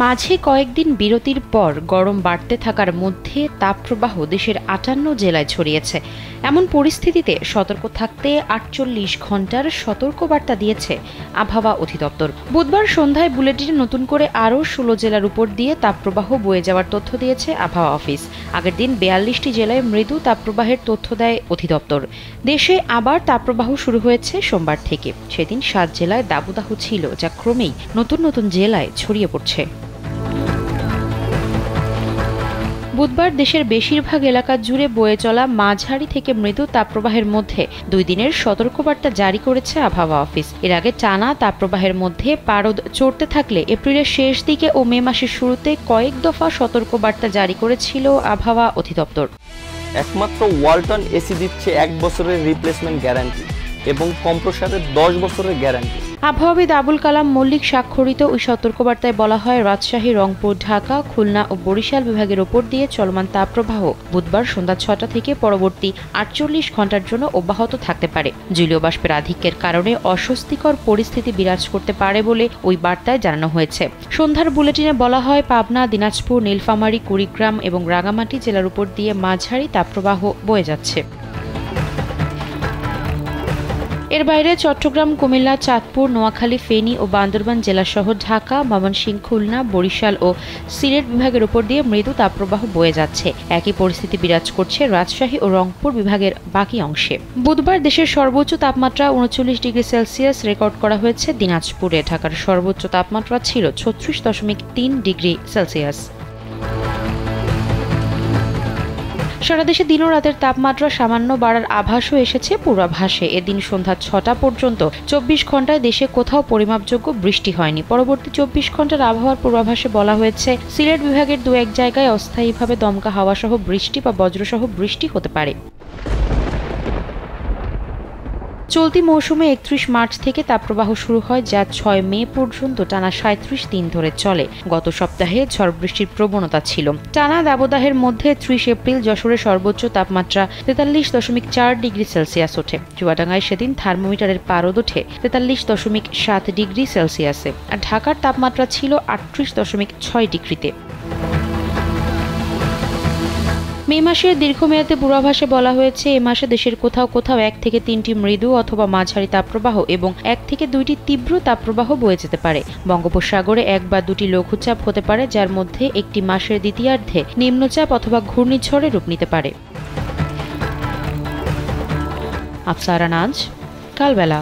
মাঝে কয়েকদিন বিরতির পর গরম বাড়তে থাকার মধ্যে তাপপ্রবাহ দেশের ৫৮ জেলায় ছড়িয়েছে। এমন পরিস্থিতিতে সতর্ক থাকতে ৪৮ ঘণ্টার সতর্কবার্তা দিয়েছে আবহাওয়া অধিদপ্তর। বুধবার সন্ধ্যায় বুলেটিনে নতুন করে আরও ১৬ জেলার উপর দিয়ে তাপপ্রবাহ বয়ে যাওয়ার তথ্য দিয়েছে আবহাওয়া অফিস। আগের দিন ৪২টি জেলায় মৃদু তাপপ্রবাহের তথ্য দেয় অধিদপ্তর। দেশে আবার তাপপ্রবাহ শুরু হয়েছে সোমবার থেকে। সেদিন ৭ জেলায় দাবদাহ ছিল, যা ক্রমেই নতুন নতুন জেলায় ছড়িয়ে পড়ছে। বুধবার দেশের বেশিরভাগ এলাকা জুড়ে বয়ে চলা মাঝারি থেকে মৃদু তাপপ্রবাহের মধ্যে ২ দিনের সতর্কবার্তা জারি করেছে আবহাওয়া অফিস। এর আগে টানা তাপপ্রবাহের মধ্যে পারদ চড়তে থাকলে এপ্রিলের শেষ দিকে ও মে মাসের শুরুতে কয়েক দফা সতর্কবার্তা জারি করেছিল আবহাওয়া অধিদপ্তর। একমাত্র ওয়ালটন এসি দিচ্ছে ১ বছরের রিপ্লেসমেন্ট গ্যারান্টি এবং কম্প্রেসারের ১০ বছরের গ্যারান্টি। আবহাওয়াবিদ আবুল কালাম মল্লিক স্বাক্ষরিত ওই সতর্কবার্তায় বলা হয়, রাজশাহী, রংপুর, ঢাকা, খুলনা ও বরিশাল বিভাগের ওপর দিয়ে চলমান তাপপ্রবাহ বুধবার সন্ধ্যা ৬টা থেকে পরবর্তী ৪৮ ঘণ্টার জন্য অব্যাহত থাকতে পারে। জলীয় বাষ্পের আধিক্যের কারণে অস্বস্তিকর পরিস্থিতি বিরাজ করতে পারে বলে ওই বার্তায় জানানো হয়েছে। সন্ধ্যার বুলেটিনে বলা হয়, পাবনা, দিনাজপুর, নীলফামারী, কুড়িগ্রাম এবং রাঙ্গামাটি জেলার উপর দিয়ে মাঝারি তাপপ্রবাহ বয়ে যাচ্ছে। এর বাইরে চট্টগ্রাম, কুমিল্লা, চাঁদপুর, নোয়াখালী, ফেনী ও বান্দরবান জেলাসহ ঢাকা, ময়মনসিংহ, খুলনা, বরিশাল ও সিলেট বিভাগের উপর দিয়ে মৃদু তাপপ্রবাহ বয়ে যাচ্ছে। একই পরিস্থিতি বিরাজ করছে রাজশাহী ও রংপুর বিভাগের বাকি অংশে। বুধবার দেশের সর্বোচ্চ তাপমাত্রা ৩৯ ডিগ্রি সেলসিয়াস রেকর্ড করা হয়েছে দিনাজপুরে। ঢাকার সর্বোচ্চ তাপমাত্রা ছিল ৩৬.৩ ডিগ্রি সেলসিয়াস। সারা দেশে দিন ও রাতের তাপমাত্রা সামান্য বাড়ার আভাসও এসেছে পূর্বাভাসে। এদিন সন্ধ্যা ৬টা পর্যন্ত ২৪ ঘণ্টায় দেশে কোথাও পরিমাপযোগ্য বৃষ্টি হয়নি। পরবর্তী ২৪ ঘণ্টার আবহাওয়ার পূর্বাভাসে বলা হয়েছে, সিলেট বিভাগের ২-১ জায়গায় অস্থায়ীভাবে দমকা হাওয়াসহ বৃষ্টি বা বজ্রসহ বৃষ্টি হতে পারে। চলতি মৌসুমে ৩১ মার্চ থেকে তাপপ্রবাহ শুরু হয়, যা ৬ মে পর্যন্ত টানা ৩৭ দিন ধরে চলে। গত সপ্তাহে ঝড় বৃষ্টির প্রবণতা ছিল। টানা দাবদাহের মধ্যে ৩০ এপ্রিল যশোরের সর্বোচ্চ তাপমাত্রা ৪৩.৪ ডিগ্রি সেলসিয়াস ওঠে। চুয়াডাঙ্গায় সেদিন থার্মোমিটারের পারদ ওঠে ৪৩.৭ ডিগ্রি সেলসিয়াসে। আর ঢাকার তাপমাত্রা ছিল ৩৮.৬ ডিগ্রিতে। মে মাসের দীর্ঘমেয়াদী পূর্বাভাসে বলা হয়েছে, এ মাসে দেশের কোথাও কোথাও ১ থেকে ৩টি মৃদু অথবা মাঝারি তাপপ্রবাহ এবং ১ থেকে ২টি তীব্র তাপপ্রবাহ বয়ে যেতে পারে। বঙ্গোপসাগরে ১ বা ২টি লঘুচাপ হতে পারে, যার মধ্যে একটি মাসের দ্বিতীয়ার্ধে নিম্নচাপ অথবা ঘূর্ণিঝড়ে রূপ নিতে পারে। আফসারা নাজ, কালবেলা।